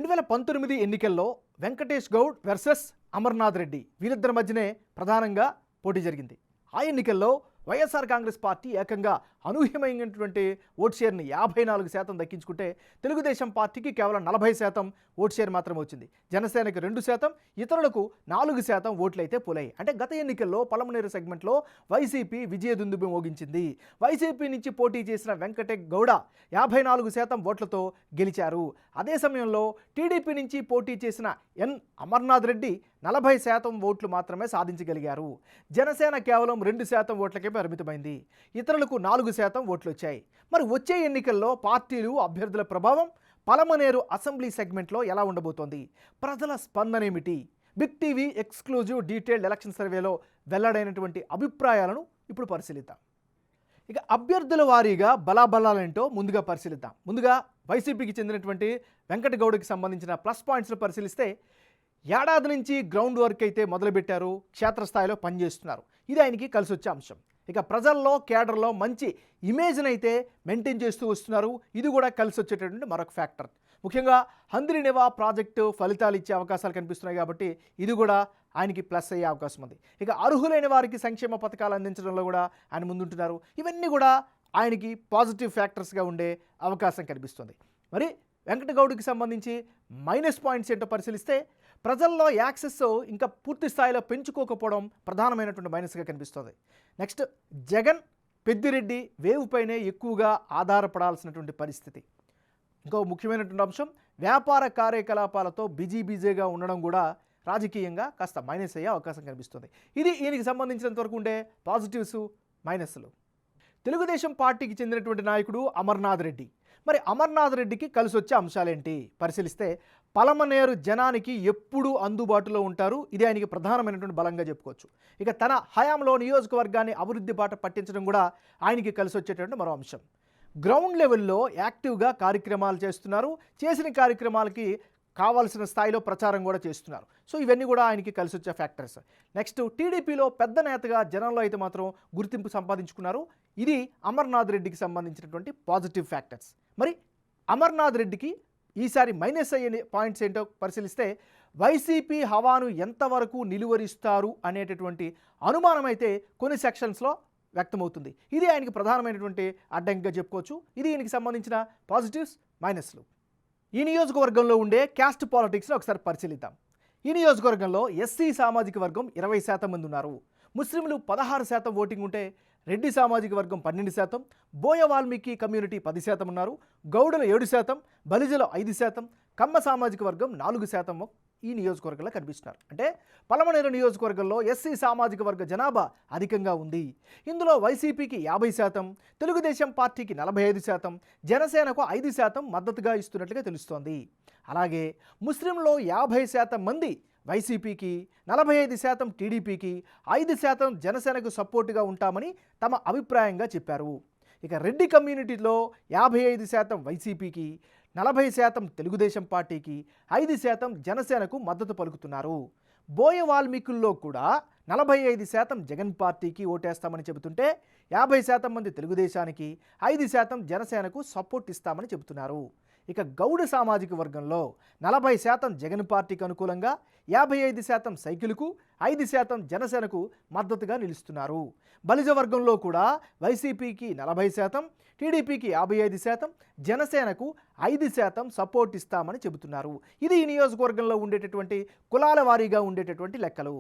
2019 ఎన్నికల్లో వెంకటేష్ గౌడ్ వర్సెస్ అమర్నాథ్ రెడ్డి వీరిద్దరి మధ్యనే ప్రధానంగా పోటీ జరిగింది. ఆ ఎన్నికల్లో వైఎస్ఆర్ కాంగ్రెస్ పార్టీ ఏకంగా అనూహ్యమైనటువంటి ఓట్ షేర్ని 54% దక్కించుకుంటే తెలుగుదేశం పార్టీకి కేవలం 40% ఓట్ షేర్ మాత్రమే వచ్చింది. జనసేనకి 2%, ఇతరులకు 4% ఓట్లయితే పోలాయి. అంటే గత ఎన్నికల్లో పలమనేరు సెగ్మెంట్లో వైసీపీ విజయదుందుబి మోగించింది. వైసీపీ నుంచి పోటీ చేసిన వెంకటేష్ గౌడ 54% ఓట్లతో గెలిచారు. అదే సమయంలో టీడీపీ నుంచి పోటీ చేసిన అమర్నాథ్ రెడ్డి 40% ఓట్లు మాత్రమే సాధించగలిగారు. జనసేన కేవలం 2% ఓట్లకే పరిమితమైంది. ఇతరులకు 4% ఓట్లు వచ్చాయి. మరి వచ్చే ఎన్నికల్లో పార్టీలు అభ్యర్థుల ప్రభావం పలమనేరు అసెంబ్లీ సెగ్మెంట్లో ఎలా ఉండబోతోంది? ప్రజల స్పందన ఏమిటి? Big TV exclusive detailed election సర్వేలో వెల్లడైనటువంటి అభిప్రాయాలను ఇప్పుడు పరిశీలిద్దాం. ఇక అభ్యర్థుల వారీగా బలాబలాలేంటో ముందుగా పరిశీలిద్దాం. ముందుగా వైసీపీకి చెందినటువంటి వెంకట గౌడకి సంబంధించిన ప్లస్ పాయింట్స్ను పరిశీలిస్తే ఏడాది నుంచి గ్రౌండ్ వర్క్ అయితే మొదలుపెట్టారు, క్షేత్రస్థాయిలో పనిచేస్తున్నారు. ఇది ఆయనకి కలిసి వచ్చే అంశం. ఇక ప్రజల్లో కేడర్లో మంచి ఇమేజ్ని అయితే మెయింటైన్ చేస్తూ వస్తున్నారు. ఇది కూడా కలిసి వచ్చేటటువంటి మరొక ఫ్యాక్టర్. ముఖ్యంగా హంద్రినివా ప్రాజెక్టు ఫలితాలు ఇచ్చే అవకాశాలు కనిపిస్తున్నాయి కాబట్టి ఇది కూడా ఆయనకి ప్లస్ అయ్యే అవకాశం ఉంది. ఇక అర్హులైన వారికి సంక్షేమ పథకాలు అందించడంలో కూడా ఆయన ముందుంటున్నారు. ఇవన్నీ కూడా ఆయనకి పాజిటివ్ ఫ్యాక్టర్స్గా ఉండే అవకాశం కనిపిస్తుంది. మరి వెంకటగౌడ్కి సంబంధించి మైనస్ పాయింట్స్ ఏంటో పరిశీలిస్తే ప్రజల్లో యాక్సెస్ ఇంకా పూర్తి స్థాయిలో పెంచుకోకపోవడం ప్రధానమైనటువంటి మైనస్గా కనిపిస్తుంది. నెక్స్ట్, జగన్ పెద్దిరెడ్డి వేవ్ పైనే ఎక్కువగా ఆధారపడాల్సినటువంటి పరిస్థితి. ఇంకో ముఖ్యమైనటువంటి అంశం, వ్యాపార కార్యకలాపాలతో బిజీగా ఉండడం కూడా రాజకీయంగా కాస్త మైనస్ అయ్యే అవకాశం కనిపిస్తుంది. ఇది ఈయనకి సంబంధించినంత వరకు ఉండే పాజిటివ్స్, మైనస్లు. తెలుగుదేశం పార్టీకి చెందినటువంటి నాయకుడు అమర్నాథ్ రెడ్డి. మరి అమర్నాథ్ రెడ్డికి కలిసి వచ్చే అంశాలేంటి పరిశీలిస్తే పలమనేరు జనానికి ఎప్పుడూ అందుబాటులో ఉంటారు. ఇది ఆయనకి ప్రధానమైనటువంటి బలంగా చెప్పుకోవచ్చు. ఇక తన హయాంలో నియోజకవర్గాన్ని అభివృద్ధి బాట పట్టించడం కూడా ఆయనకి కలిసి వచ్చేటటువంటి మరో అంశం. గ్రౌండ్ లెవెల్లో యాక్టివ్గా కార్యక్రమాలు చేస్తున్నారు. చేసిన కార్యక్రమాలకి కావాల్సిన స్థాయిలో ప్రచారం కూడా చేస్తున్నారు. సో ఇవన్నీ కూడా ఆయనకి కలిసి వచ్చే ఫ్యాక్టర్స్. నెక్స్ట్, టీడీపీలో పెద్ద నేతగా జనంలో అయితే మాత్రం గుర్తింపు సంపాదించుకున్నారు. ఇది అమర్నాథ్ రెడ్డికి సంబంధించినటువంటి పాజిటివ్ ఫ్యాక్టర్స్. మరి అమర్నాథ్ రెడ్డికి ఈసారి మైనస్ అయ్యే పాయింట్స్ ఏంటో పరిశీలిస్తే వైసీపీ హవాను ఎంతవరకు నిలువరిస్తారు అనేటటువంటి అనుమానం అయితే కొన్ని సెక్షన్స్లో వ్యక్తమవుతుంది. ఇది ఆయనకి ప్రధానమైనటువంటి అడ్డంకిగా చెప్పుకోవచ్చు. ఇది ఈయనకి సంబంధించిన పాజిటివ్స్, మైనస్లు. ఈ నియోజకవర్గంలో ఉండే క్యాస్ట్ పాలిటిక్స్ని ఒకసారి పరిశీలిద్దాం. ఈ నియోజకవర్గంలో ఎస్సీ సామాజిక వర్గం 20% మంది ఉన్నారు. ముస్లింలు 16% ఓటింగ్ ఉంటే రెడ్డి సామాజిక వర్గం 12%, బోయ వాల్మీకి కమ్యూనిటీ 10% ఉన్నారు. గౌడులు 7%, బలిజలు 5%, కమ్మ సామాజిక వర్గం 4% ఈ నియోజకవర్గంలో కనిపిస్తున్నారు. అంటే పలమనేరు నియోజకవర్గంలో ఎస్సీ సామాజిక వర్గ జనాభా అధికంగా ఉంది. ఇందులో వైసీపీకి 50%, తెలుగుదేశం పార్టీకి 45%, జనసేనకు 5% మద్దతుగా ఇస్తున్నట్లుగా తెలుస్తోంది. అలాగే ముస్లింలో 50% మంది వైసీపీకి, 45% టీడీపీకి, 5% జనసేనకు సపోర్టుగా ఉంటామని తమ అభిప్రాయంగా చెప్పారు. ఇక రెడ్డి కమ్యూనిటీలో 55% వైసీపీకి, 40% తెలుగుదేశం పార్టీకి, 5% జనసేనకు మద్దతు పలుకుతున్నారు. బోయ వాల్మీకుల్లో కూడా 45% జగన్ పార్టీకి ఓటేస్తామని చెబుతుంటే 50% మంది తెలుగుదేశానికి, 5% జనసేనకు సపోర్ట్ ఇస్తామని చెబుతున్నారు. ఇక గౌడ సామాజిక వర్గంలో 40% జగన్ పార్టీకి అనుకూలంగా, 55% సైకిల్కు, 5% జనసేనకు మద్దతుగా నిలుస్తున్నారు. బలిజ వర్గంలో కూడా వైసీపీకి 40%, టీడీపీకి 55%, జనసేనకు 5% సపోర్ట్ ఇస్తామని చెబుతున్నారు. ఇది ఈ నియోజకవర్గంలో ఉండేటటువంటి కులాల వారీగా ఉండేటటువంటి లెక్కలు.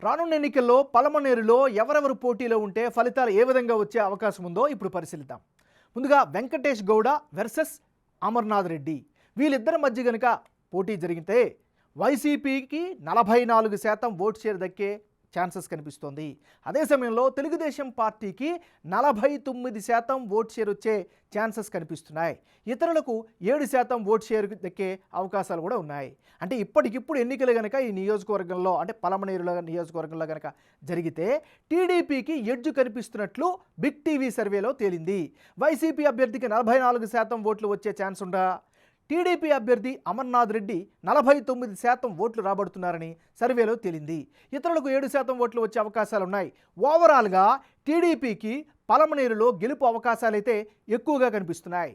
రానున్న ఎన్నికల్లో పలమనేరులో ఎవరెవరు పోటీలో ఉంటే ఫలితాలు ఏ విధంగా వచ్చే అవకాశం ఉందో ఇప్పుడు పరిశీలిద్దాం. ముందుగా వెంకటేష్ గౌడ వర్సెస్ అమర్నాథ్ రెడ్డి. వీళ్ళిద్దరి మధ్య కనుక పోటీ జరిగితే వైసీపీకి 44% ఓట్ షేర్ దక్కే ఛాన్సెస్ కనిపిస్తోంది. అదే సమయంలో తెలుగుదేశం పార్టీకి 49% ఓట్ షేర్ వచ్చే ఛాన్సెస్ కనిపిస్తున్నాయి. ఇతరులకు 7% ఓట్ షేర్ దక్కే అవకాశాలు కూడా ఉన్నాయి. అంటే ఇప్పటికిప్పుడు ఎన్నికలు కనుక ఈ నియోజకవర్గంలో అంటే పలమనేరులో నియోజకవర్గంలో కనుక జరిగితే టీడీపీకి ఎడ్జు కనిపిస్తున్నట్లు బిగ్ టీవీ సర్వేలో తేలింది. వైసీపీ అభ్యర్థికి 44% ఓట్లు వచ్చే ఛాన్స్ ఉందా? టీడీపీ అభ్యర్థి అమర్నాథ్ రెడ్డి 49% ఓట్లు రాబడుతున్నారని సర్వేలో తేలింది. ఇతరులకు 7% ఓట్లు వచ్చే అవకాశాలున్నాయి. ఓవరాల్గా టీడీపీకి పలమనేరులో గెలుపు అవకాశాలైతే ఎక్కువగా కనిపిస్తున్నాయి.